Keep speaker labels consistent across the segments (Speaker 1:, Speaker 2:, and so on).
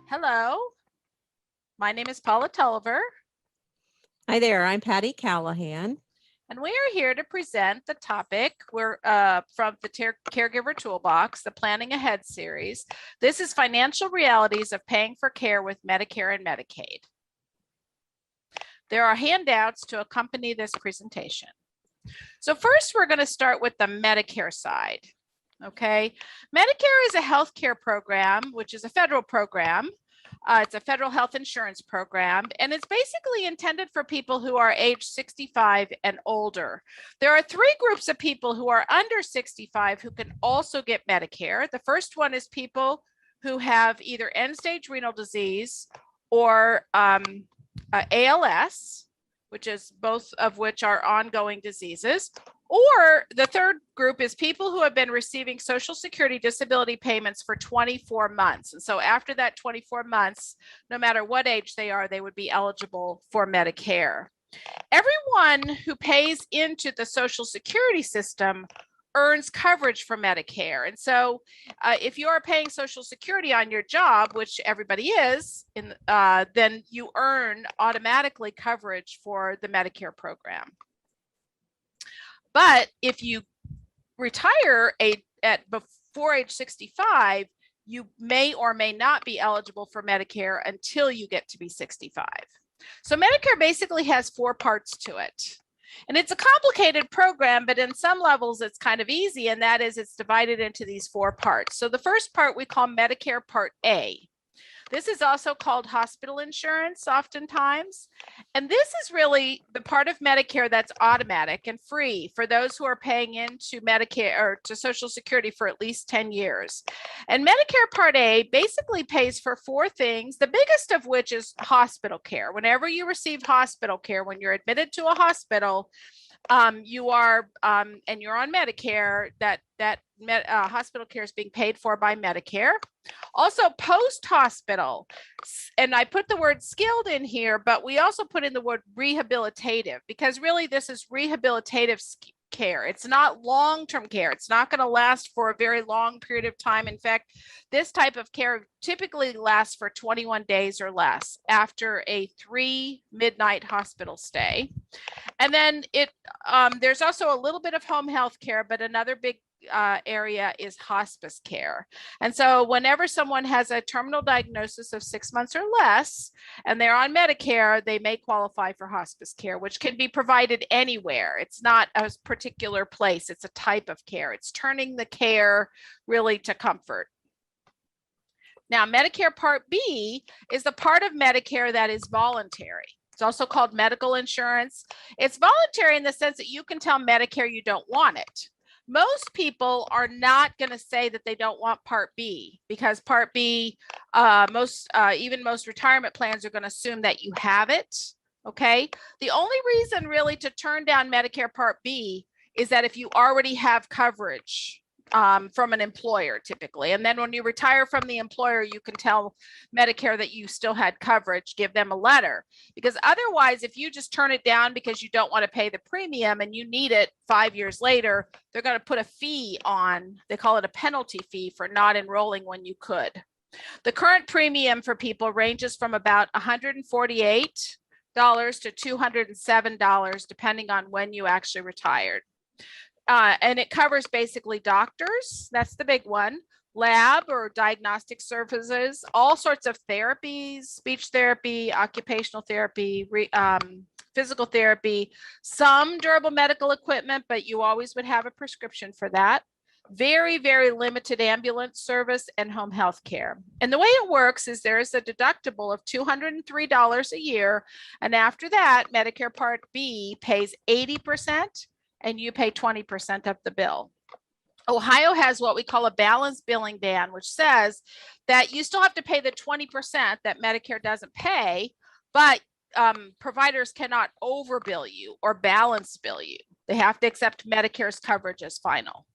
Speaker 1: Hello, my name is Paula Tulliver,
Speaker 2: Hi there, I'm Patty Callahan.
Speaker 1: and we are here to present the topic. We're from the Caregiver Toolbox, the Planning Ahead series. This is financial realities of paying for care with Medicare and Medicaid. There are handouts to accompany this presentation. So first, we're going to start with the Medicare side. Okay, Medicare is a healthcare program, which is a federal program. It's a federal health insurance program, and it's basically intended for people who are age 65 and older. There are three groups of people who are under 65 who can also get Medicare. The first one is people who have either end-stage renal disease or ALS, which is both of which are ongoing diseases. Or the third group is people who have been receiving Social Security disability payments for 24 months. And so after that 24 months, no matter what age they are, they would be eligible for Medicare. Everyone who pays into the Social Security system earns coverage for Medicare. And so if you are paying Social Security on your job, which everybody is, then you earn automatically coverage for the Medicare program. But if you retire before age 65, you may or may not be eligible for Medicare until you get to be 65. So Medicare basically has four parts to it. And it's a complicated program, but in some levels it's kind of easy, and that is it's divided into these four parts. So the first part we call Medicare Part A. This is also called hospital insurance oftentimes. And this is really the part of Medicare that's automatic and free for those who are paying into Medicare or to Social Security for at least 10 years. And Medicare Part A basically pays for four things, the biggest of which is hospital care. Whenever you receive hospital care, when you're admitted to a hospital, you are and you're on Medicare, that hospital care is being paid for by Medicare. Also post-hospital, and I put the word skilled in here, but we also put in the word rehabilitative, because really this is rehabilitative care. It's not long-term care. It's not going to last for a very long period of time. In fact, this type of care typically lasts for 21 days or less after a 3 midnight hospital stay. And then there's also a little bit of home health care, but another big area is hospice care. And so whenever someone has a terminal diagnosis of 6 months or less and they're on Medicare, they may qualify for hospice care, which can be provided anywhere. It's not a particular place. It's a type of care. It's turning the care really to comfort. Now, Medicare Part B is the part of Medicare that is voluntary. It's also called medical insurance. It's voluntary in the sense that you can tell Medicare you don't want it. Most people are not going to say that they don't want Part B, because Part B, even most retirement plans are going to assume that you have it. Okay. The only reason really to turn down Medicare Part B is that if you already have coverage from an employer typically. And then when you retire from the employer, you can tell Medicare that you still had coverage, give them a letter. Because otherwise, if you just turn it down because you don't want to pay the premium and you need it 5 years later, they're going to put a fee on, they call it a penalty fee for not enrolling when you could. The current premium for people ranges from about $148 to $207, depending on when you actually retired. And it covers basically doctors, that's the big one, lab or diagnostic services, all sorts of therapies, speech therapy, occupational therapy, physical therapy, some durable medical equipment, but you always would have a prescription for that. Very, very limited ambulance service and home health care. And the way it works is there is a deductible of $203 a year. And after that, Medicare Part B pays 80%. And you pay 20% of the bill. Ohio has what we call a balanced billing ban, which says that you still have to pay the 20% that Medicare doesn't pay, but providers cannot overbill you or balance bill you. They have to accept Medicare's coverage as final.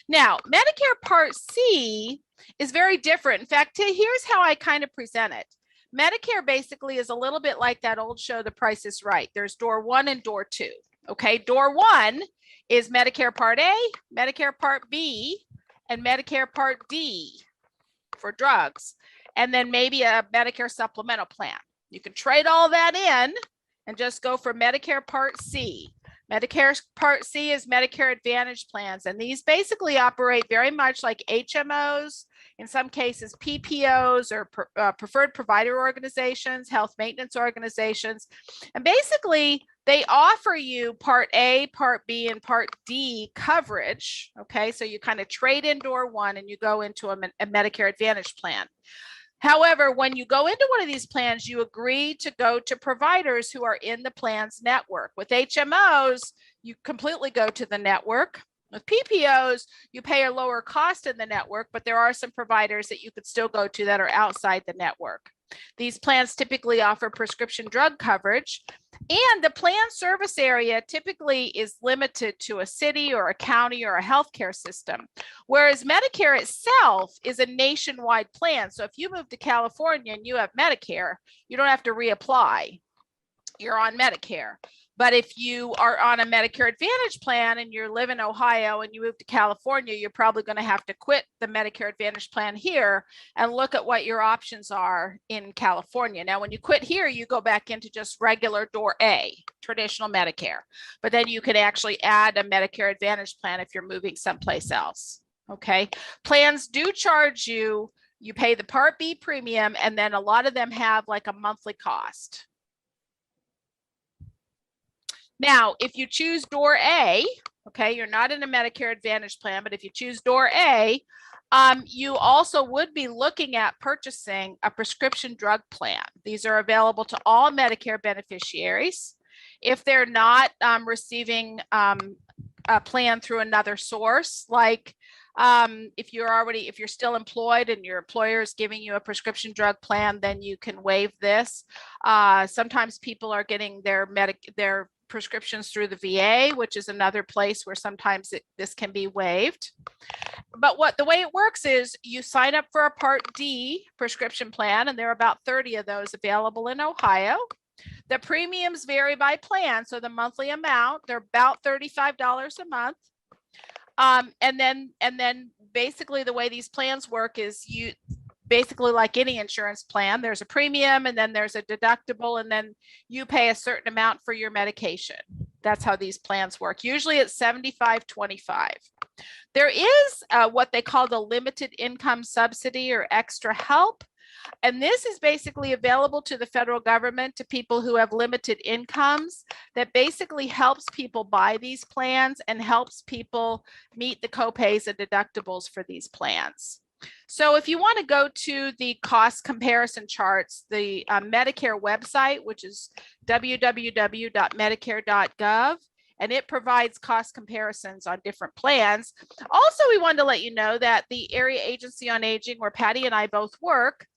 Speaker 1: Now, Medicare Part C is very different. In fact, here's how I kind of present it. Medicare basically is a little bit like that old show, The Price is Right. There's door 1 and door 2. Okay, door 1 is Medicare Part A, Medicare Part B, and Medicare Part D. for drugs, and then maybe a Medicare supplemental plan. You can trade all that in and just go for Medicare Part C. Medicare Part C is Medicare Advantage plans, and these basically operate very much like HMOs, in some cases PPOs or preferred provider organizations, health maintenance organizations. And basically, they offer you Part A, Part B, and Part D coverage. Okay, so you kind of trade in door one and you go into a Medicare Advantage plan. However, when you go into one of these plans, you agree to go to providers who are in the plan's network. With HMOs, you completely go to the network. With PPOs, you pay a lower cost in the network, but there are some providers that you could still go to that are outside the network. These plans typically offer prescription drug coverage, and the plan service area typically is limited to a city or a county or a healthcare system, whereas Medicare itself is a nationwide plan. So if you move to California and you have Medicare, you don't have to reapply. You're on Medicare. But if you are on a Medicare Advantage plan and you live in Ohio and you move to California, you're probably going to have to quit the Medicare Advantage plan here and look at what your options are in California. Now, when you quit here, you go back into just regular door A, traditional Medicare. But then you can actually add a Medicare Advantage plan if you're moving someplace else. Okay. Plans do charge you, you pay the Part B premium, and then a lot of them have like a monthly cost. Now, if you choose door A, okay, you're not in a Medicare Advantage plan, but if you choose door A, you also would be looking at purchasing a prescription drug plan. These are available to all Medicare beneficiaries. If they're not receiving a plan through another source, like if you're still employed and your employer is giving you a prescription drug plan, then you can waive this. Sometimes people are getting their prescriptions through the VA, which is another place where sometimes this can be waived. But the way it works is you sign up for a Part D prescription plan, and there are about 30 of those available in Ohio. The premiums vary by plan, so the monthly amount, they're about $35 a month. And then basically the way these plans work is you basically, like any insurance plan, there's a premium and then there's a deductible, and then you pay a certain amount for your medication. That's how these plans work. Usually it's $75.25. There is what they call the limited income subsidy or extra help. And this is basically available to the federal government to people who have limited incomes, that basically helps people buy these plans and helps people meet the copays and deductibles for these plans. So if you want to go to the cost comparison charts, the Medicare website, which is www.medicare.gov, and it provides cost comparisons on different plans. Also, we wanted to let you know that the Area Agency on Aging, where Patty and I both work,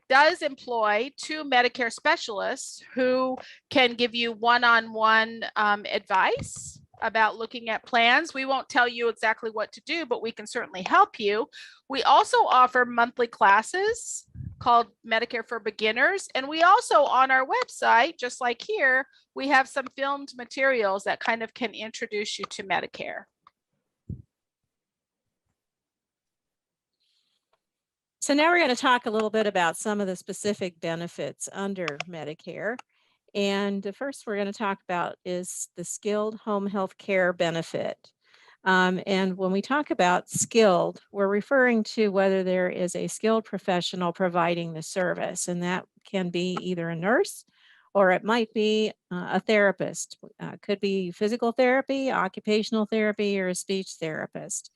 Speaker 1: does employ 2 Medicare specialists who can give you one-on-one advice about looking at plans. We won't tell you exactly what to do, but we can certainly help you. We also offer monthly classes called Medicare for Beginners. And we also, on our website, just like here, we have some filmed materials that kind of can introduce you to Medicare.
Speaker 2: So now we're going to talk a little bit about some of the specific benefits under Medicare. And the first we're going to talk about is the skilled home health care benefit. And when we talk about skilled, we're referring to whether there is a skilled professional providing the service, and that can be either a nurse or it might be a therapist. Could be physical therapy, occupational therapy, or a speech therapist.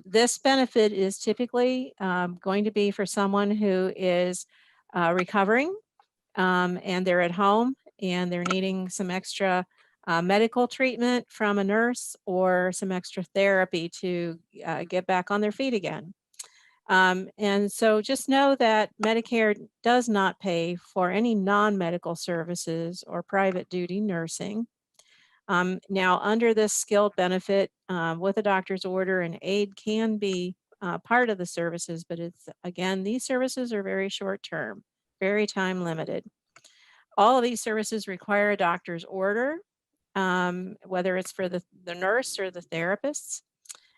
Speaker 2: This benefit is typically going to be for someone who is recovering and they're at home and they're needing some extra medical treatment from a nurse or some extra therapy to get back on their feet again. And so just know that Medicare does not pay for any non-medical services or private duty nursing. Now, under this skilled benefit, with a doctor's order, an aide can be part of the services, but again, these services are very short term, very time limited. All of these services require a doctor's order, whether it's for the nurse or the therapists,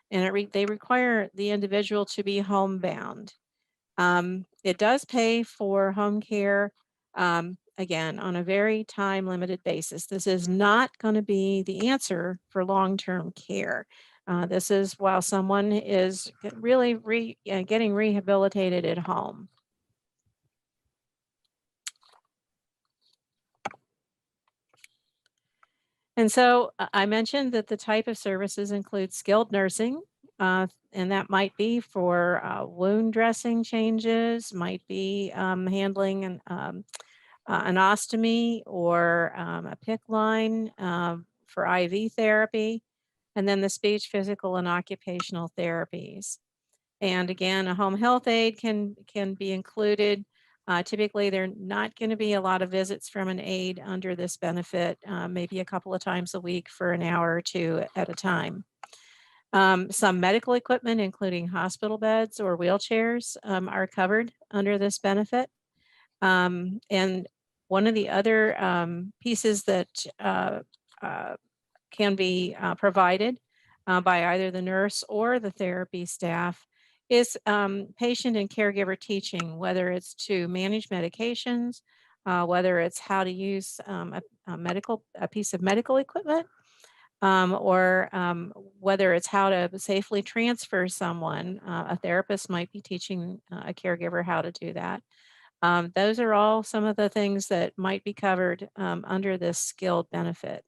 Speaker 2: and they require the individual to be homebound. It does pay for home care, again, on a very time limited basis. This is not going to be the answer for long-term care. This is while someone is really getting rehabilitated at home. And so I mentioned that the type of services include skilled nursing, and that might be for wound dressing changes, might be handling an ostomy or a PICC line for IV therapy, and then the speech, physical, and occupational therapies. And again, a home health aide can be included. Typically, there are not going to be a lot of visits from an aide under this benefit, maybe a couple of times a week for an hour or two at a time. Some medical equipment, including hospital beds or wheelchairs, are covered under this benefit. And one of the other pieces that can be provided by either the nurse or the therapy staff is patient and caregiver teaching, whether it's to manage medications, whether it's how to use a piece of medical equipment, or whether it's how to safely transfer someone. A therapist might be teaching a caregiver how to do that. Those are all some of the things that might be covered under this skilled benefit.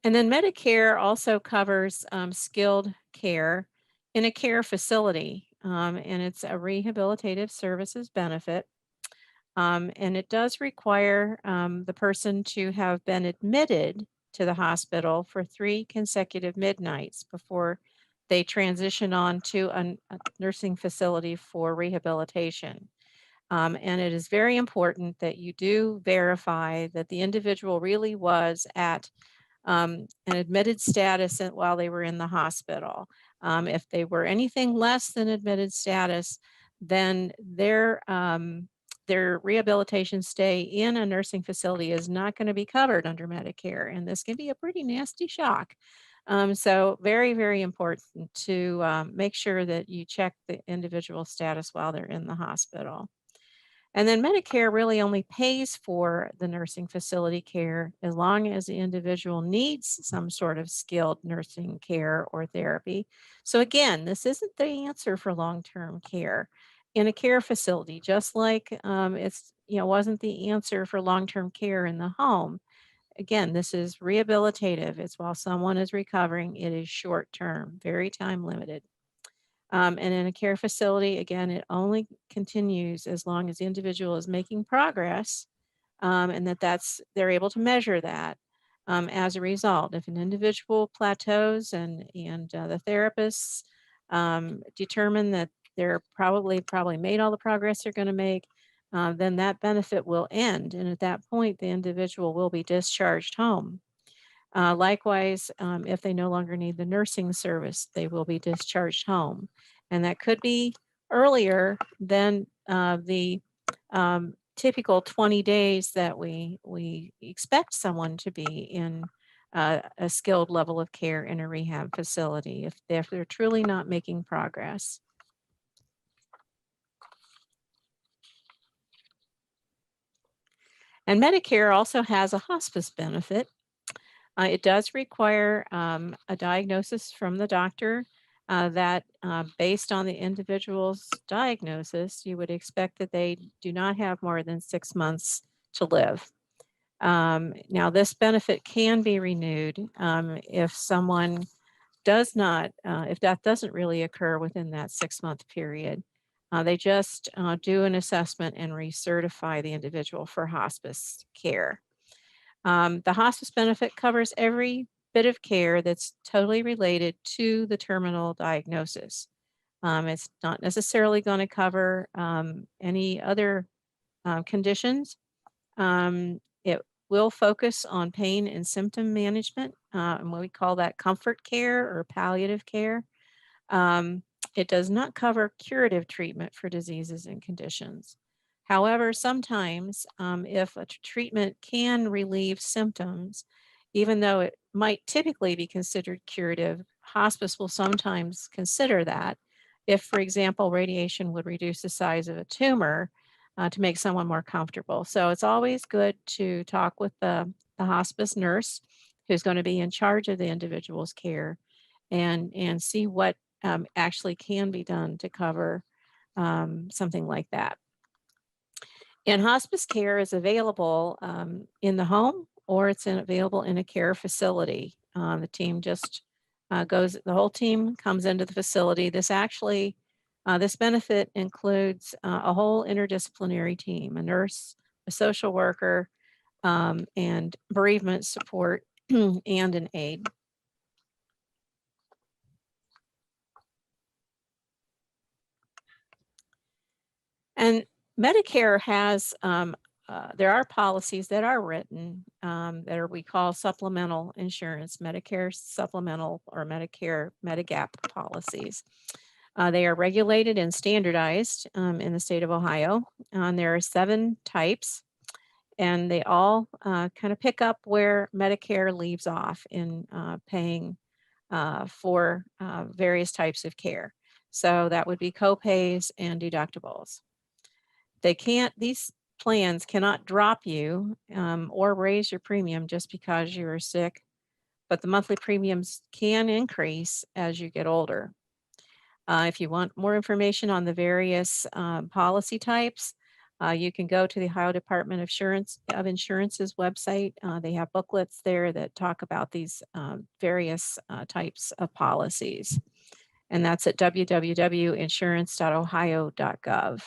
Speaker 2: And then Medicare also covers skilled care in a care facility, and it's a rehabilitative services benefit. And it does require the person to have been admitted to the hospital for 3 consecutive midnights before they transition on to a nursing facility for rehabilitation. And it is very important that you do verify that the individual really was at an admitted status while they were in the hospital. If they were anything less than admitted status, then their rehabilitation stay in a nursing facility is not going to be covered under Medicare, and this can be a pretty nasty shock. So very, very important to make sure that you check the individual status while they're in the hospital. And then Medicare really only pays for the nursing facility care as long as the individual needs some sort of skilled nursing care or therapy. So again, this isn't the answer for long-term care in a care facility, just like it's wasn't the answer for long-term care in the home. Again, this is rehabilitative. It's while someone is recovering. It is short-term, very time limited. And in a care facility, again, it only continues as long as the individual is making progress, and they're able to measure that as a result. If an individual plateaus and the therapists determine that they're probably made all the progress they're going to make, then that benefit will end, and at that point, the individual will be discharged home. Likewise, if they no longer need the nursing service, they will be discharged home. And that could be earlier than the typical 20 days that we expect someone to be in a skilled level of care in a rehab facility if they're truly not making progress. And Medicare also has a hospice benefit. It does require a diagnosis from the doctor that, based on the individual's diagnosis, you would expect that they do not have more than 6 months to live. Now, this benefit can be renewed if someone does not, if that doesn't really occur within that 6-month period. They just do an assessment and recertify the individual for hospice care. The hospice benefit covers every bit of care that's totally related to the terminal diagnosis. It's not necessarily going to cover any other conditions. It will focus on pain and symptom management, and what we call that comfort care or palliative care. It does not cover curative treatment for diseases and conditions. However, sometimes if a treatment can relieve symptoms, Even though it might typically be considered curative, hospice will sometimes consider that if, for example, radiation would reduce the size of a tumor to make someone more comfortable. So it's always good to talk with the hospice nurse who's going to be in charge of the individual's care and see what actually can be done to cover something like that. And hospice care is available in the home or it's available in a care facility. The team just the whole team comes into the facility. This benefit includes a whole interdisciplinary team, a nurse, a social worker, and bereavement support, and an aide. And Medicare has, there are policies that are written we call supplemental insurance, Medicare supplemental or Medicare Medigap policies. They are regulated and standardized in the state of Ohio. There are 7 types, and they all kind of pick up where Medicare leaves off in paying for various types of care. So that would be copays and deductibles. These plans cannot drop you or raise your premium just because you are sick, but the monthly premiums can increase as you get older. If you want more information on the various policy types, you can go to the Ohio Department of Insurance's website. They have booklets there that talk about these various types of policies. And that's at www.insurance.ohio.gov.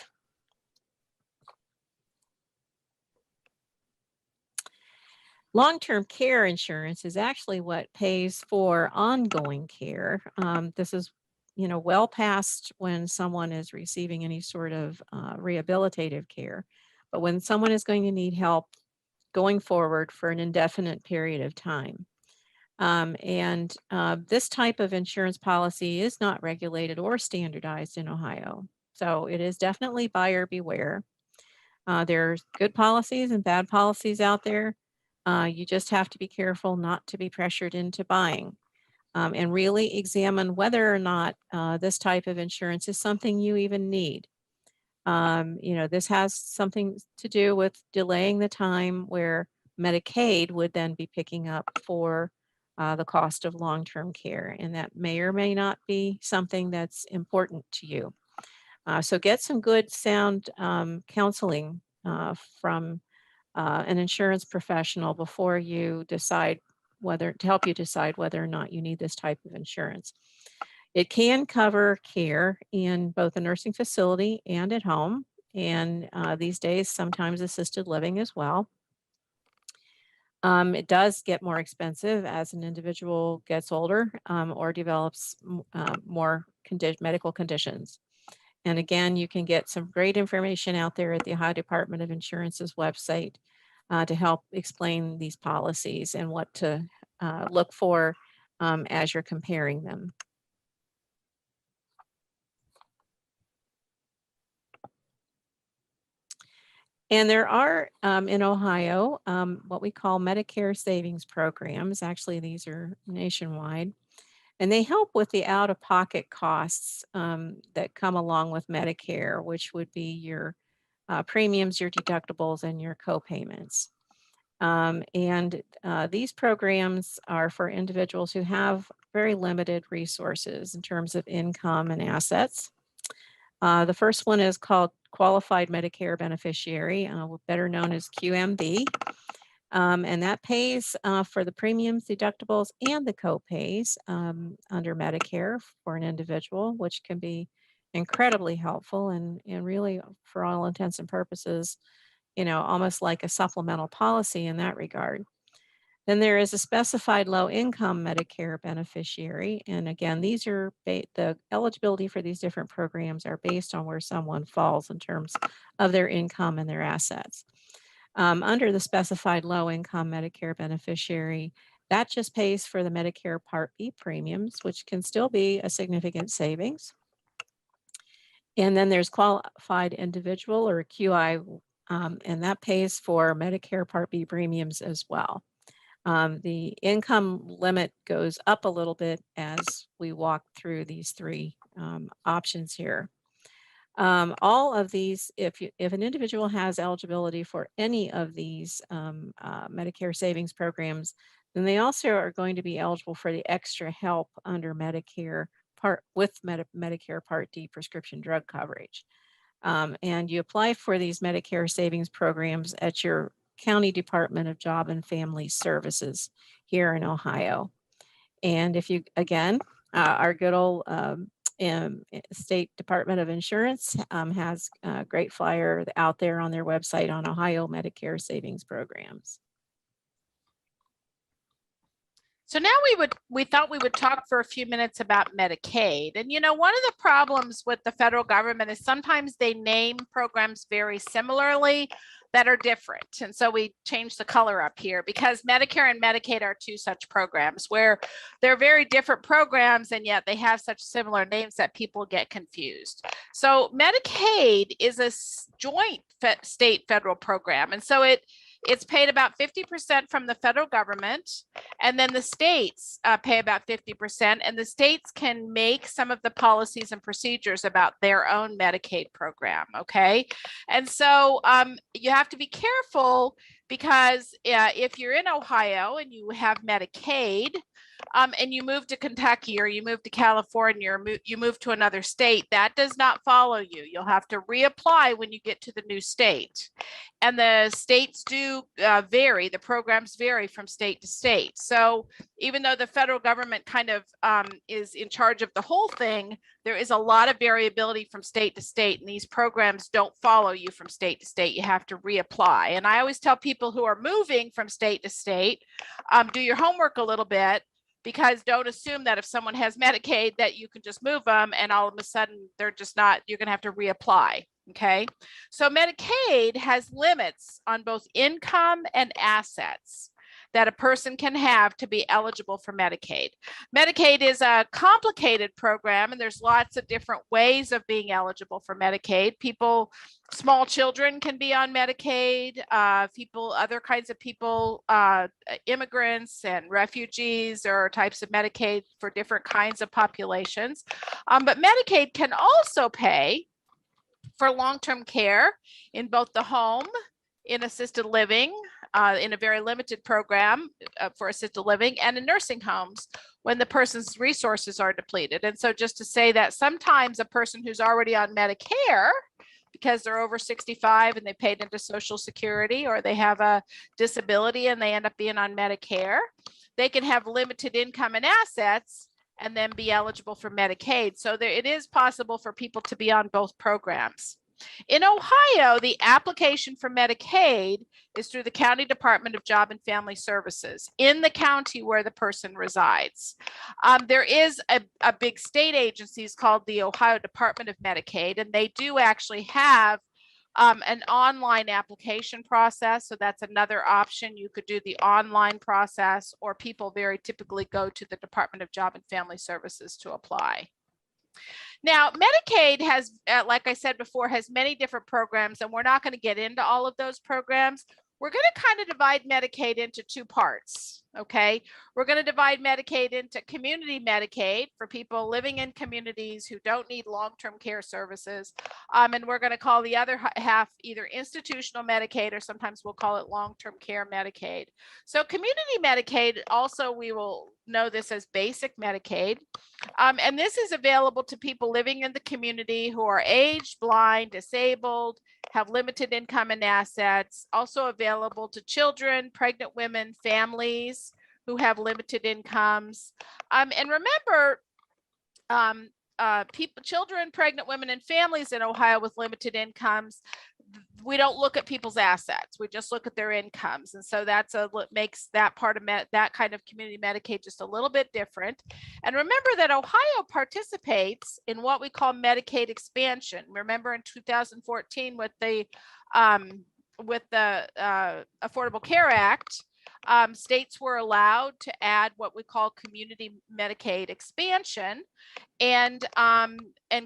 Speaker 2: Long-term care insurance is actually what pays for ongoing care. This is, well past when someone is receiving any sort of rehabilitative care, but when someone is going to need help going forward for an indefinite period of time. This type of insurance policy is not regulated or standardized in Ohio. So it is definitely buyer beware. There's good policies and bad policies out there. You just have to be careful not to be pressured into buying and really examine whether or not this type of insurance is something you even need. This has something to do with delaying the time where Medicaid would then be picking up for the cost of long-term care, and that may or may not be something that's important to you. So get some good sound counseling from an insurance professional before you decide to help you decide whether or not you need this type of insurance. It can cover care in both a nursing facility and at home, and these days sometimes assisted living as well. It does get more expensive as an individual gets older or develops more medical conditions. And again, you can get some great information out there at the Ohio Department of Insurance's website to help explain these policies and what to look for as you're comparing them. And there are in Ohio what we call Medicare savings programs. Actually, these are nationwide. And they help with the out-of-pocket costs that come along with Medicare, which would be your premiums, your deductibles, and your co-payments. These programs are for individuals who have very limited resources in terms of income and assets. The first one is called Qualified Medicare Beneficiary, better known as QMB. And that pays for the premiums, deductibles, and the co-pays under Medicare for an individual, which can be incredibly helpful and really, for all intents and purposes, almost like a supplemental policy in that regard. Then there is a specified low-income Medicare beneficiary. And again, these are the eligibility for these different programs are based on where someone falls in terms of their income and their assets. Under the specified low-income Medicare beneficiary, that just pays for the Medicare Part B premiums, which can still be a significant savings. And then there's qualified individual or QI, and that pays for Medicare Part B premiums as well. The income limit goes up a little bit as we walk through these three options here. All of these, if an individual has eligibility for any of these Medicare savings programs, then they also are going to be eligible for the extra help under Medicare Medicare Part D prescription drug coverage. And you apply for these Medicare savings programs at your County Department of Job and Family Services here in Ohio. And if you, again, our good old State Department of Insurance has a great flyer out there on their website on Ohio Medicare savings programs.
Speaker 1: So now we thought we would talk for a few minutes about Medicaid. And you know, one of the problems with the federal government is sometimes they name programs very similarly that are different. And so we changed the color up here because Medicare and Medicaid are two such programs where they're very different programs and yet they have such similar names that people get confused. So Medicaid is a joint state federal program. And so it's paid about 50% from the federal government, and then the states pay about 50%, and the states can make some of the policies and procedures about their own Medicaid program, okay? And so you have to be careful because if you're in Ohio and you have Medicaid, and you move to Kentucky or you move to California or you move to another state, that does not follow you. You'll have to reapply when you get to the new state. And the states do vary, the programs vary from state to state. So even though the federal government kind of is in charge of the whole thing, there is a lot of variability from state to state, and these programs don't follow you from state to state. You have to reapply. And I always tell people who are moving from state to state, do your homework a little bit, because don't assume that if someone has Medicaid that you can just move them and all of a sudden they're just not, you're going to have to reapply. Okay. So Medicaid has limits on both income and assets that a person can have to be eligible for Medicaid. Medicaid is a complicated program and there's lots of different ways of being eligible for Medicaid. People, small children can be on Medicaid, other kinds of people, immigrants and refugees are types of Medicaid for different kinds of populations. But Medicaid can also pay for long-term care in both the home, in assisted living, in a very limited program for assisted living, and in nursing homes when the person's resources are depleted. And so just to say that sometimes a person who's already on Medicare, because they're over 65 and they paid into Social Security, or they have a disability and they end up being on Medicare, they can have limited income and assets and then be eligible for Medicaid. So it is possible for people to be on both programs. In Ohio, the application for Medicaid is through the County Department of Job and Family Services in the county where the person resides. There is a big state agency called the Ohio Department of Medicaid, and they do actually have an online application process. So that's another option. You could do the online process, or people very typically go to the Department of Job and Family Services to apply. Now, Medicaid has, like I said before, has many different programs, and we're not going to get into all of those programs. We're going to kind of divide Medicaid into two parts, okay? We're going to divide Medicaid into community Medicaid for people living in communities who don't need long-term care services. And we're going to call the other half either institutional Medicaid, or sometimes we'll call it long-term care Medicaid. So community Medicaid, also we will know this as basic Medicaid. And this is available to people living in the community who are aged, blind, disabled, have limited income and assets. Also available to children, pregnant women, families who have limited incomes. And remember, children, pregnant women, and families in Ohio with limited incomes, we don't look at people's assets. We just look at their incomes. And so that's what makes that part of that kind of community Medicaid just a little bit different. And remember that Ohio participates in what we call Medicaid expansion. Remember in 2014 with the Affordable Care Act, states were allowed to add what we call community Medicaid expansion, and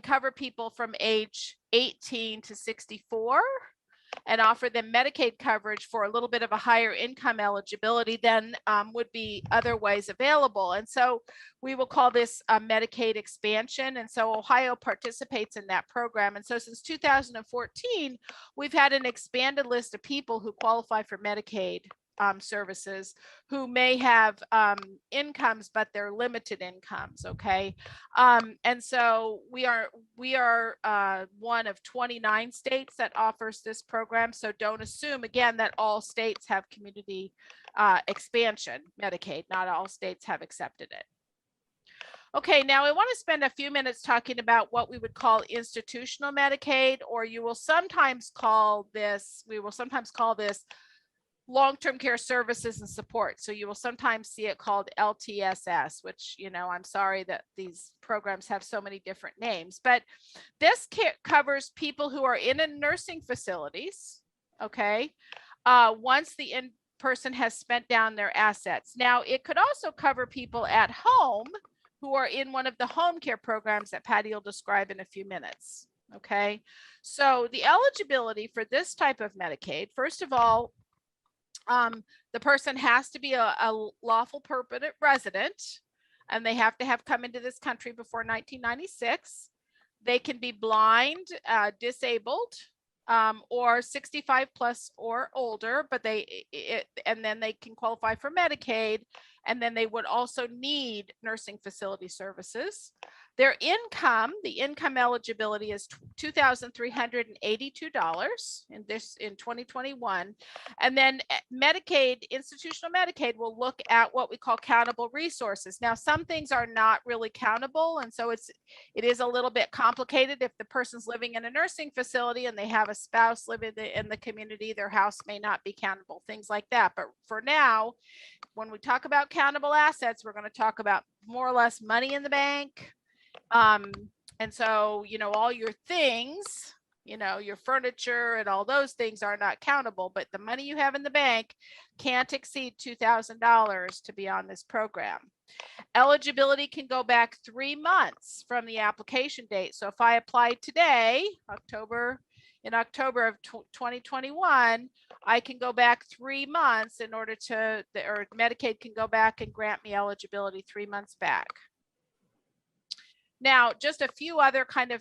Speaker 1: cover people from age 18 to 64 and offer them Medicaid coverage for a little bit of a higher income eligibility than would be otherwise available. And so we will call this Medicaid expansion. And so Ohio participates in that program. And so since 2014, we've had an expanded list of people who qualify for Medicaid services, who may have incomes, but they're limited incomes. Okay. And so we are one of 29 states that offers this program. So don't assume again that all states have community expansion Medicaid. Not all states have accepted it. Okay, now I want to spend a few minutes talking about what we would call institutional Medicaid, or we will sometimes call this long-term care services and support. So you will sometimes see it called LTSS, which, I'm sorry that these programs have so many different names, but this covers people who are in nursing facilities, okay, once the person has spent down their assets. Now, it could also cover people at home who are in one of the home care programs that Patty will describe in a few minutes, okay? So the eligibility for this type of Medicaid, first of all, the person has to be a lawful permanent resident, and they have to have come into this country before 1996. They can be blind, disabled, or 65 plus or older, but and then they can qualify for Medicaid, and then they would also need nursing facility services. Their income, the income eligibility is $2,382 in 2021. And then Medicaid, institutional Medicaid will look at what we call countable resources. Now, some things are not really countable. And so it is a little bit complicated. If the person's living in a nursing facility and they have a spouse living in the community, their house may not be countable, things like that. But for now, when we talk about countable assets, we're going to talk about more or less money in the bank. And so, all your things, your furniture and all those things are not countable, but the money you have in the bank can't exceed $2,000 to be on this program. Eligibility can go back 3 months from the application date. So if I applied today, in October of 2021, I can go back 3 months in order or Medicaid can go back and grant me eligibility 3 months back. Now, just a few other kind of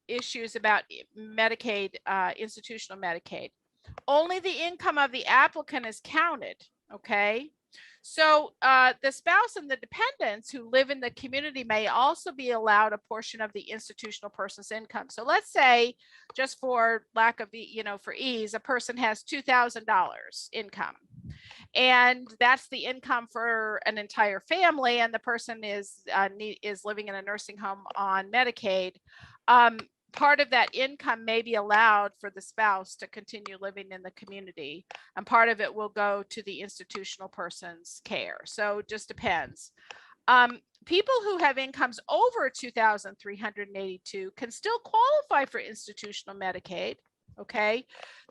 Speaker 1: issues about Medicaid, institutional Medicaid. Only the income of the applicant is counted, okay? So the spouse and the dependents who live in the community may also be allowed a portion of the institutional person's income. So let's say, just for lack of, for ease, a person has $2,000 income. And that's the income for an entire family, and the person is living in a nursing home on Medicaid. Part of that income may be allowed for the spouse to continue living in the community, and part of it will go to the institutional person's care. So it just depends. People who have incomes over $2,382 can still qualify for institutional Medicaid. Okay,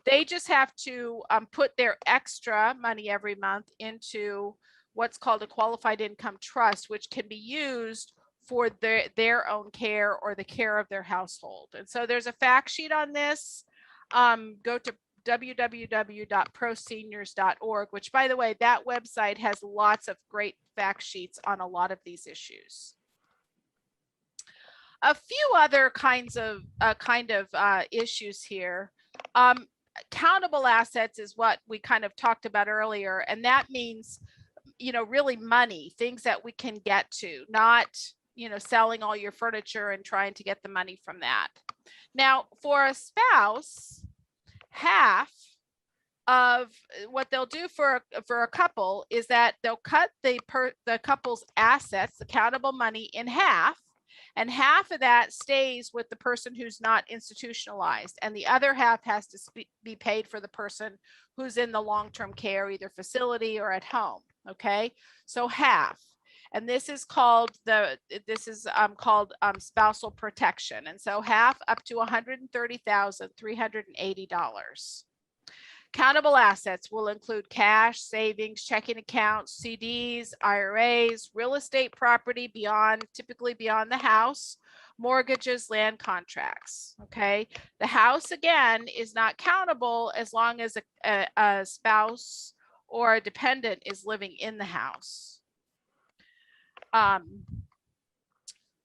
Speaker 1: they just have to put their extra money every month into what's called a qualified income trust, which can be used for their own care or the care of their household. And so there's a fact sheet on this. Go to www.proseniors.org, which, by the way, that website has lots of great fact sheets on a lot of these issues. A few other kinds of issues here. Countable assets is what we kind of talked about earlier, and that means, really money, things that we can get to, not, selling all your furniture and trying to get the money from that. Now, for a spouse, half of what they'll do for a couple is that they'll cut the couple's assets, the countable money, in half. And half of that stays with the person who's not institutionalized, and the other half has to be paid for the person who's in the long-term care, either facility or at home. Okay, so half, and this is called spousal protection, and so half up to $130,380. Countable assets will include cash, savings, checking accounts, CDs, IRAs, real estate property typically beyond the house, mortgages, land contracts. Okay. The house, again, is not countable as long as a spouse or a dependent is living in the house.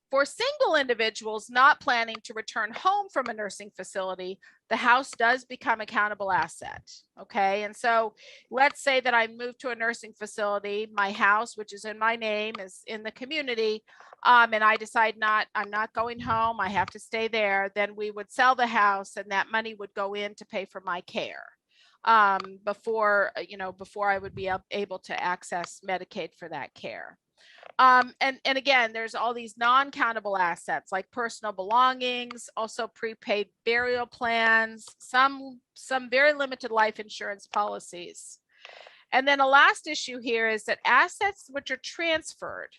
Speaker 1: For single individuals not planning to return home from a nursing facility, the house does become a countable asset. Okay. And so let's say that I moved to a nursing facility, my house, which is in my name, is in the community. And I decide I'm not going home, I have to stay there. Then we would sell the house and that money would go in to pay for my care before I would be able to access Medicaid for that care. And again, there's all these non-countable assets like personal belongings, also prepaid burial plans, some very limited life insurance policies. And then a last issue here is that assets which are transferred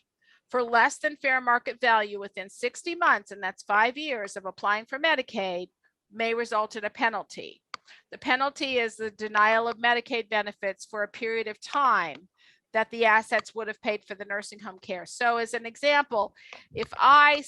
Speaker 1: for less than fair market value within 60 months, and that's 5 years of applying for Medicaid, may result in a penalty. The penalty is the denial of Medicaid benefits for a period of time that the assets would have paid for the nursing home care. So as an example, if I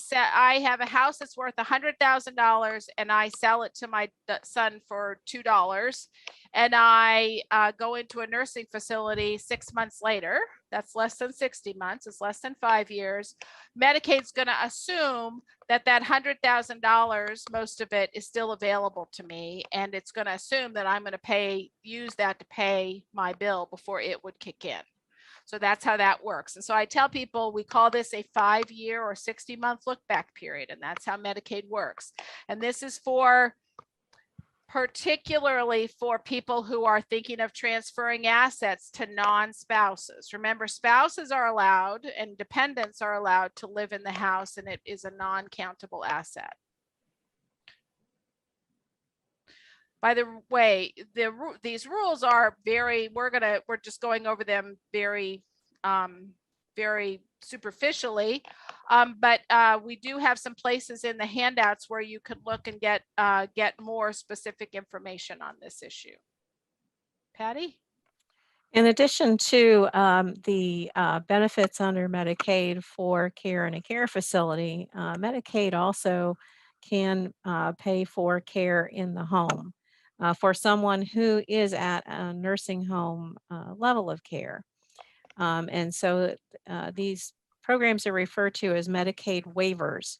Speaker 1: have a house that's worth $100,000 and I sell it to my son for $2 and I go into a nursing facility 6 months later, that's less than 60 months, it's less than 5 years, Medicaid's going to assume that $100,000, most of it is still available to me, and it's going to assume that I'm going to use that to pay my bill before it would kick in. So that's how that works. And so I tell people we call this a 5-year or 60-month look back period, and that's how Medicaid works. And this is particularly for people who are thinking of transferring assets to non-spouses. Remember, spouses are allowed and dependents are allowed to live in the house, and it is a non-countable asset. By the way, these rules are we're just going over them very superficially, but we do have some places in the handouts where you could look and get more specific information on this issue. Patty?
Speaker 2: In addition to the benefits under Medicaid for care in a care facility, Medicaid also can pay for care in the home for someone who is at a nursing home level of care. And so these programs are referred to as Medicaid waivers.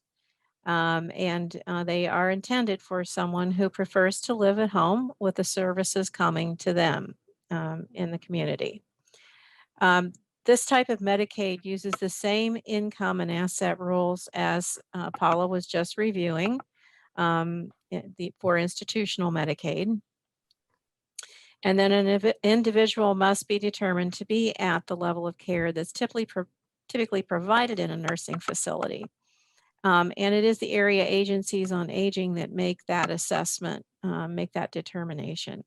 Speaker 2: And they are intended for someone who prefers to live at home with the services coming to them in the community. This type of Medicaid uses the same income and asset rules as Paula was just reviewing for institutional Medicaid. And then an individual must be determined to be at the level of care that's typically provided in a nursing facility. And it is the area agencies on aging that make that assessment, make that determination.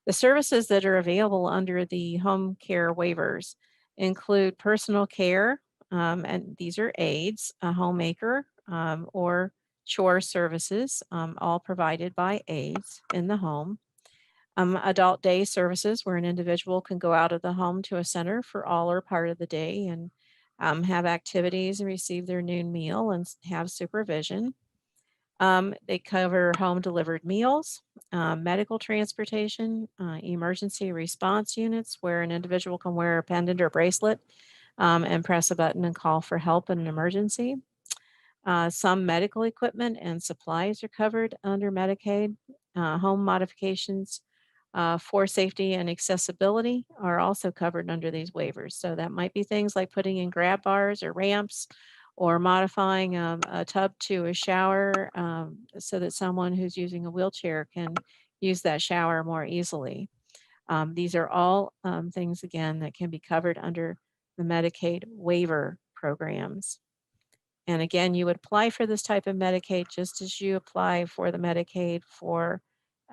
Speaker 2: The services that are available under the home care waivers include personal care, and these are aides, a homemaker, or chore services, all provided by aides in the home. Adult day services, where an individual can go out of the home to a center for all or part of the day and have activities and receive their noon meal and have supervision. They cover home delivered meals, medical transportation, emergency response units, where an individual can wear a pendant or bracelet and press a button and call for help in an emergency. Some medical equipment and supplies are covered under Medicaid. Home modifications for safety and accessibility are also covered under these waivers. So that might be things like putting in grab bars or ramps, or modifying a tub to a shower so that someone who's using a wheelchair can use that shower more easily. These are all things, again, that can be covered under the Medicaid waiver programs. And again, you would apply for this type of Medicaid just as you apply for the Medicaid for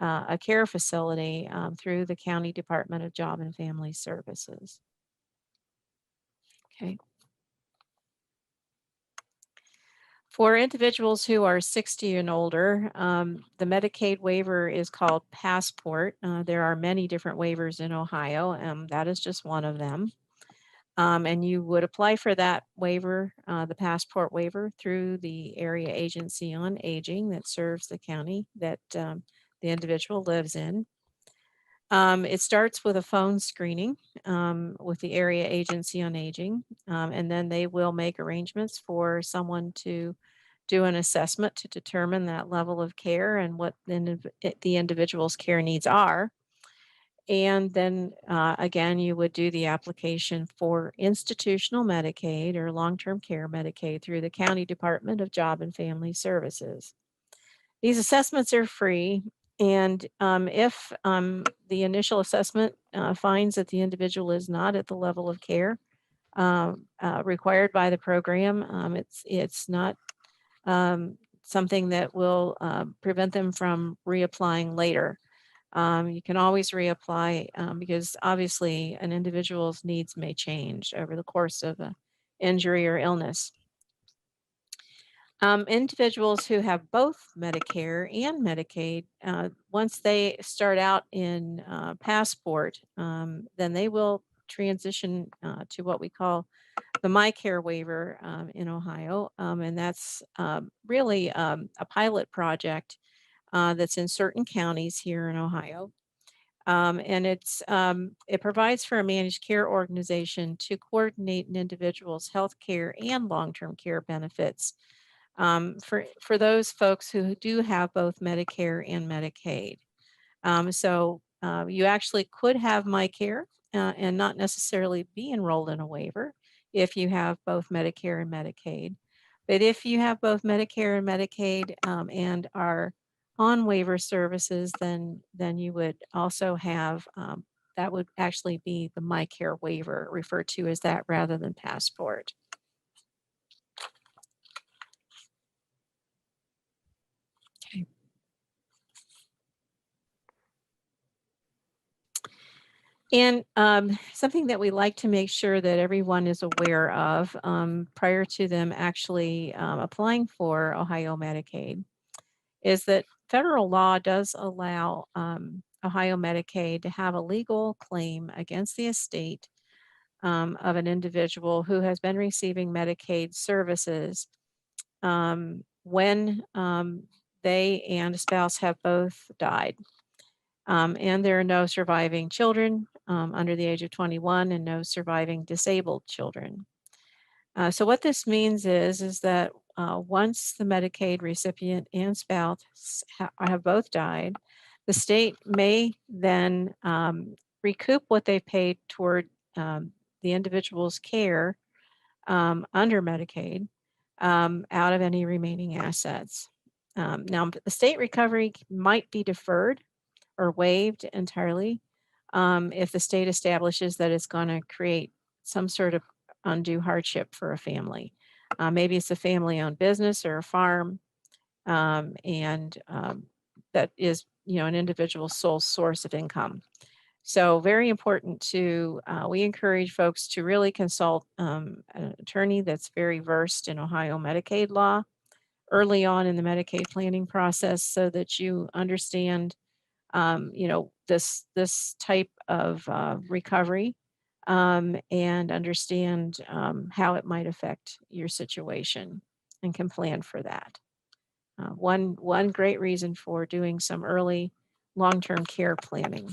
Speaker 2: a care facility through the County Department of Job and Family Services. Okay. For individuals who are 60 and older, the Medicaid waiver is called Passport. There are many different waivers in Ohio, that is just one of them. And you would apply for that waiver, the Passport waiver, through the Area Agency on Aging that serves the county that the individual lives in. It starts with a phone screening with the Area Agency on Aging, and then they will make arrangements for someone to do an assessment to determine that level of care and what the individual's care needs are. And then again, you would do the application for institutional Medicaid or long-term care Medicaid through the County Department of Job and Family Services. These assessments are free, and if the initial assessment finds that the individual is not at the level of care required by the program, it's not something that will prevent them from reapplying later. You can always reapply because obviously an individual's needs may change over the course of an injury or illness. Individuals who have both Medicare and Medicaid, once they start out in Passport, then they will transition to what we call the MyCare waiver in Ohio. And that's really a pilot project that's in certain counties here in Ohio. And it provides for a managed care organization to coordinate an individual's health care and long-term care benefits for those folks who do have both Medicare and Medicaid. So you actually could have MyCare and not necessarily be enrolled in a waiver if you have both Medicare and Medicaid. But if you have both Medicare and Medicaid and are on waiver services, then you would also have that would actually be the MyCare waiver, referred to as that rather than Passport. Okay. And something that we like to make sure that everyone is aware of prior to them actually applying for Ohio Medicaid is that federal law does allow Ohio Medicaid to have a legal claim against the estate of an individual who has been receiving Medicaid services when they and a spouse have both died. And there are no surviving children under the age of 21 and no surviving disabled children. So what this means is that once the Medicaid recipient and spouse have both died, the state may then recoup what they paid toward the individual's care under Medicaid out of any remaining assets. Now, the state recovery might be deferred or waived entirely if the state establishes that it's going to create some sort of undue hardship for a family. Maybe it's a family-owned business or a farm, and that is, an individual's sole source of income. So very important to, we encourage folks to really consult an attorney that's very versed in Ohio Medicaid law early on in the Medicaid planning process so that you understand this type of recovery and understand how it might affect your situation and can plan for that. One great reason for doing some early long-term care planning.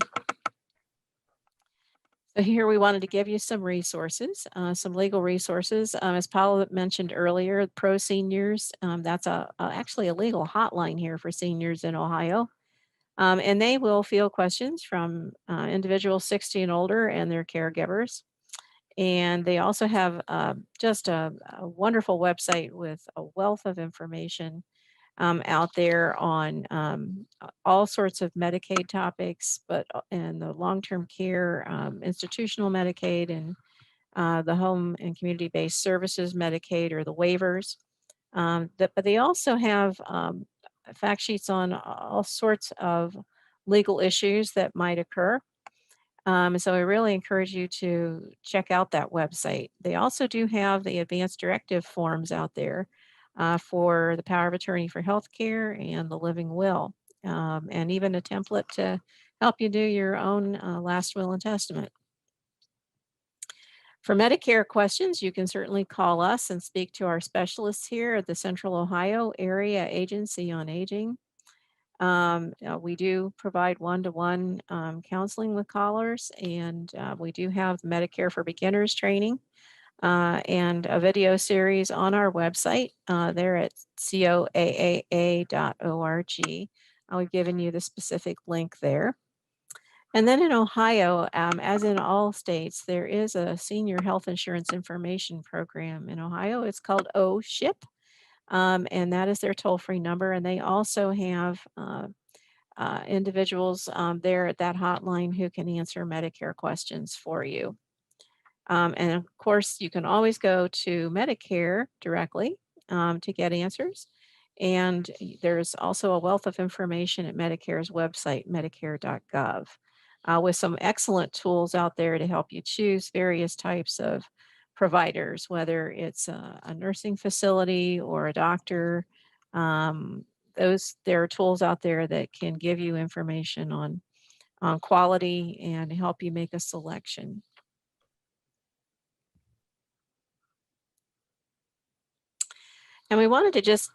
Speaker 2: So here we wanted to give you some resources, some legal resources. As Paula mentioned earlier, Pro Seniors, that's actually a legal hotline here for seniors in Ohio. And they will field questions from individuals 60 and older and their caregivers. And they also have just a wonderful website with a wealth of information out there on all sorts of Medicaid topics, and the long-term care, institutional Medicaid, and the home and community-based services Medicaid or the waivers. But they also have fact sheets on all sorts of legal issues that might occur. So I really encourage you to check out that website. They also do have the advanced directive forms out there for the power of attorney for healthcare and the living will, and even a template to help you do your own last will and testament. For Medicare questions, you can certainly call us and speak to our specialists here at the Central Ohio Area Agency on Aging. We do provide one-to-one counseling with callers, and we do have Medicare for Beginners training and a video series on our website there at coaaa.org. We've given you the specific link there. And then in Ohio, as in all states, there is a senior health insurance information program in Ohio. It's called OSHIP, and that is their toll-free number. And they also have individuals there at that hotline who can answer Medicare questions for you. And of course, you can always go to Medicare directly to get answers. And there's also a wealth of information at Medicare's website, medicare.gov, with some excellent tools out there to help you choose various types of providers, whether it's a nursing facility or a doctor. There are tools out there that can give you information on quality and help you make a selection. And we wanted to just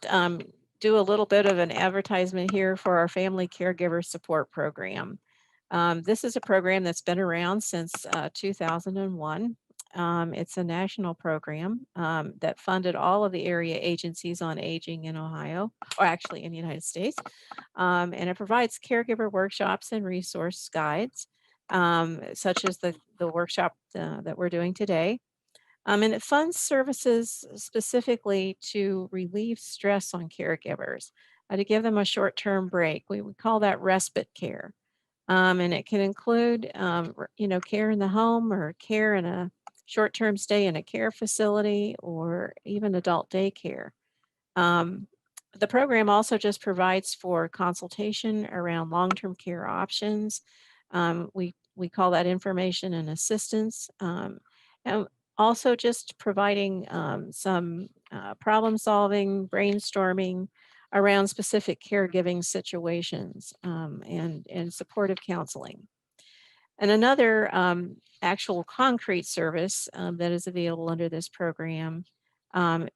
Speaker 2: do a little bit of an advertisement here for our Family Caregiver Support Program. This is a program that's been around since 2001. It's a national program that funded all of the area agencies on aging in Ohio, or actually in the United States. And it provides caregiver workshops and resource guides, such as the workshop that we're doing today. And it funds services specifically to relieve stress on caregivers, to give them a short-term break. We would call that respite care. And it can include, care in the home or care in a short-term stay in a care facility or even adult daycare. The program also just provides for consultation around long-term care options. We call that information and assistance. And also just providing some problem solving, brainstorming around specific caregiving situations and supportive counseling. And another actual concrete service that is available under this program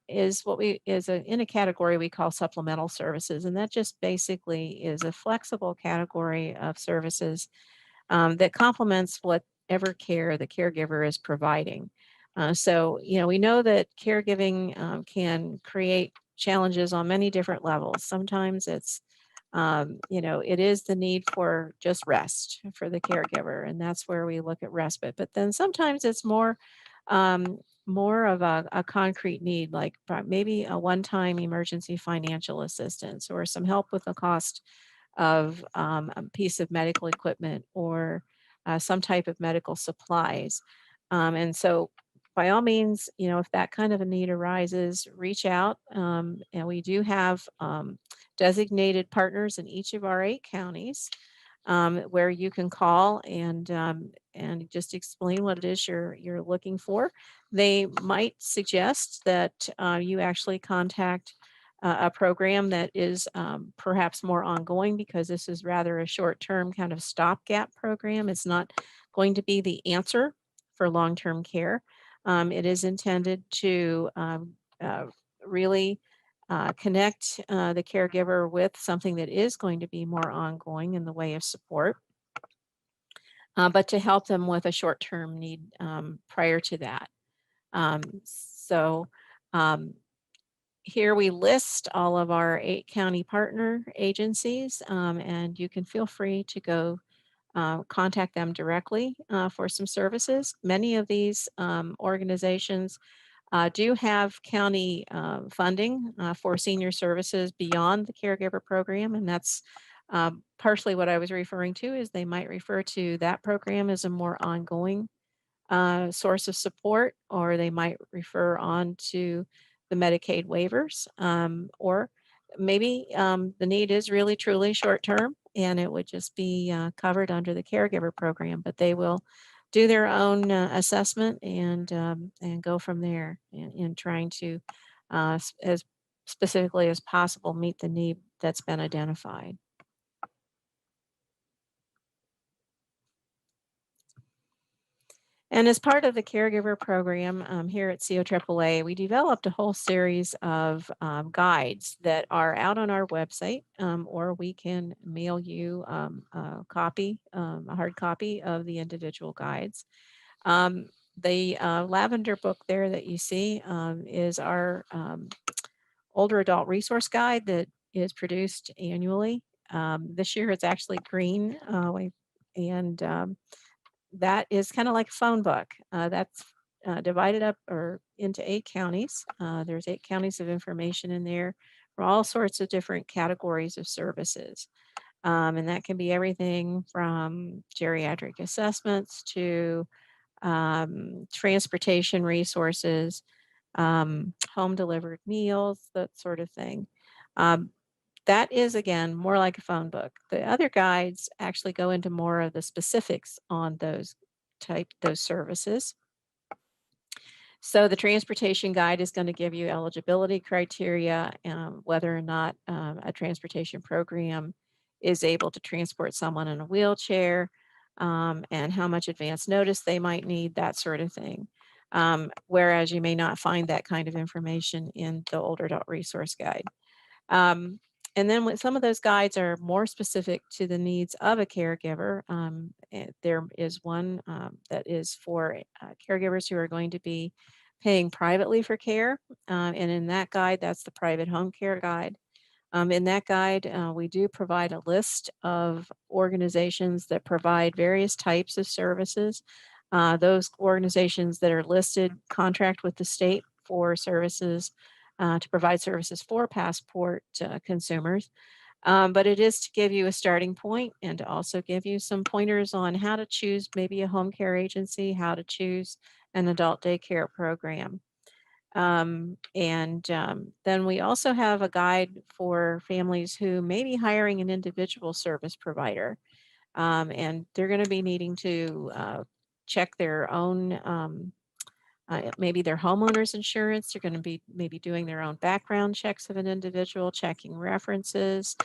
Speaker 2: is in a category we call supplemental services. And that just basically is a flexible category of services that complements whatever care the caregiver is providing. So, we know that caregiving can create challenges on many different levels. Sometimes it's, it is the need for just rest for the caregiver, and that's where we look at respite. But then sometimes it's more of a concrete need, like maybe a one-time emergency financial assistance or some help with the cost of a piece of medical equipment or some type of medical supplies. And so by all means, if that kind of a need arises, reach out. And we do have designated partners in each of our 8 counties where you can call and just explain what it is you're looking for. They might suggest that you actually contact a program that is perhaps more ongoing, because this is rather a short-term kind of stopgap program. It's not going to be the answer for long-term care. It is intended to really connect the caregiver with something that is going to be more ongoing in the way of support, but to help them with a short-term need prior to that. Here we list all of our 8 county partner agencies, and you can feel free to go contact them directly for some services. Many of these organizations do have county funding for senior services beyond the caregiver program, and that's partially what I was referring to, is they might refer to that program as a more ongoing source of support, or they might refer on to the Medicaid waivers, or maybe the need is really truly short term and it would just be covered under the caregiver program, but they will do their own assessment and go from there in trying to, as specifically as possible meet the need that's been identified. And as part of the caregiver program here at COAAA, we developed a whole series of guides that are out on our website, or we can mail you a copy, a hard copy of the individual guides. The lavender book there that you see is our older adult resource guide that is produced annually. This year it's actually green, and that is kind of like a phone book. That's divided up or into 8 counties. There's 8 counties of information in there for all sorts of different categories of services. And that can be everything from geriatric assessments to transportation resources, home delivered meals, that sort of thing. That is, again, more like a phone book. The other guides actually go into more of the specifics on those services. So the transportation guide is going to give you eligibility criteria, whether or not a transportation program is able to transport someone in a wheelchair, and how much advance notice they might need, that sort of thing. Whereas you may not find that kind of information in the older adult resource guide. And then when some of those guides are more specific to the needs of a caregiver, there is one that is for caregivers who are going to be paying privately for care. And in that guide, that's the private home care guide. In that guide, we do provide a list of organizations that provide various types of services. Those organizations that are listed contract with the state for services to provide services for passport consumers. But it is to give you a starting point and to also give you some pointers on how to choose maybe a home care agency, how to choose an adult daycare program. Then we also have a guide for families who may be hiring an individual service provider. And they're going to be needing to check their own maybe their homeowner's insurance. They're going to be maybe doing their own background checks of an individual, checking references,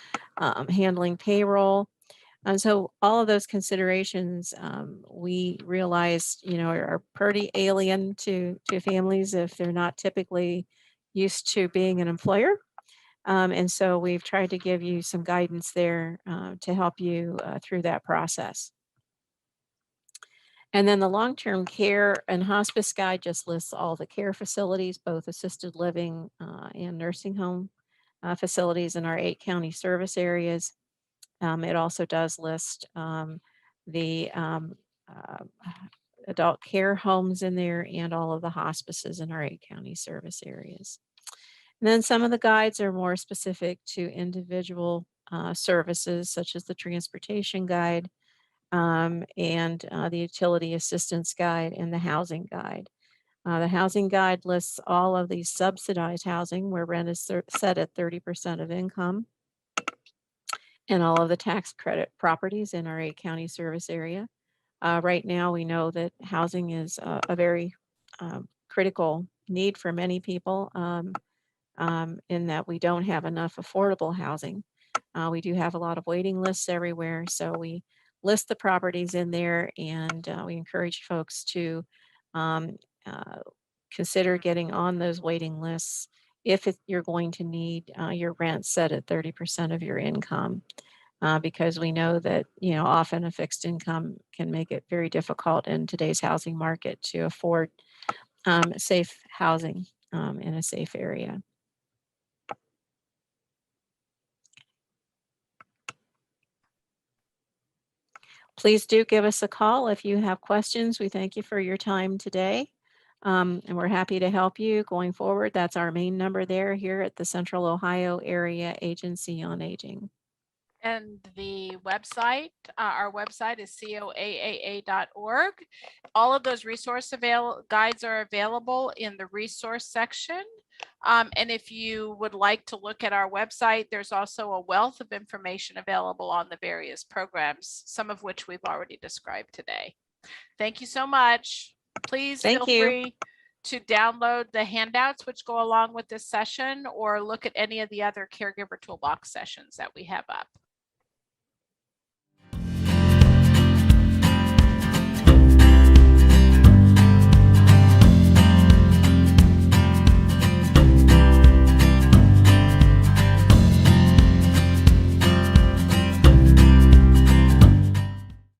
Speaker 2: handling payroll. And so all of those considerations we realize, are pretty alien to families if they're not typically used to being an employer. And so we've tried to give you some guidance there to help you through that process. And then the long-term care and hospice guide just lists all the care facilities, both assisted living and nursing home facilities in our 8 county service areas. It also does list the adult care homes in there and all of the hospices in our 8 county service areas. And then some of the guides are more specific to individual services, such as the transportation guide, and the utility assistance guide and the housing guide. The housing guide lists all of these subsidized housing where rent is set at 30% of income, and all of the tax credit properties in our 8 county service area. Right now, we know that housing is a very critical need for many people, in that we don't have enough affordable housing. We do have a lot of waiting lists everywhere, so we list the properties in there, and we encourage folks to consider getting on those waiting lists if you're going to need your rent set at 30% of your income. Because we know that, often a fixed income can make it very difficult in today's housing market to afford safe housing in a safe area. Please do give us a call if you have questions. We thank you for your time today. And we're happy to help you going forward. That's our main number there here at the Central Ohio Area Agency on Aging.
Speaker 1: And the website, our website is coaaa.org. All of those resource guides are available in the resource section. And if you would like to look at our website, there's also a wealth of information available on the various programs, some of which we've already described today. Thank you so much. Please feel free to download the handouts which go along with this session, or look at any of the other Caregiver Toolbox sessions that we have up.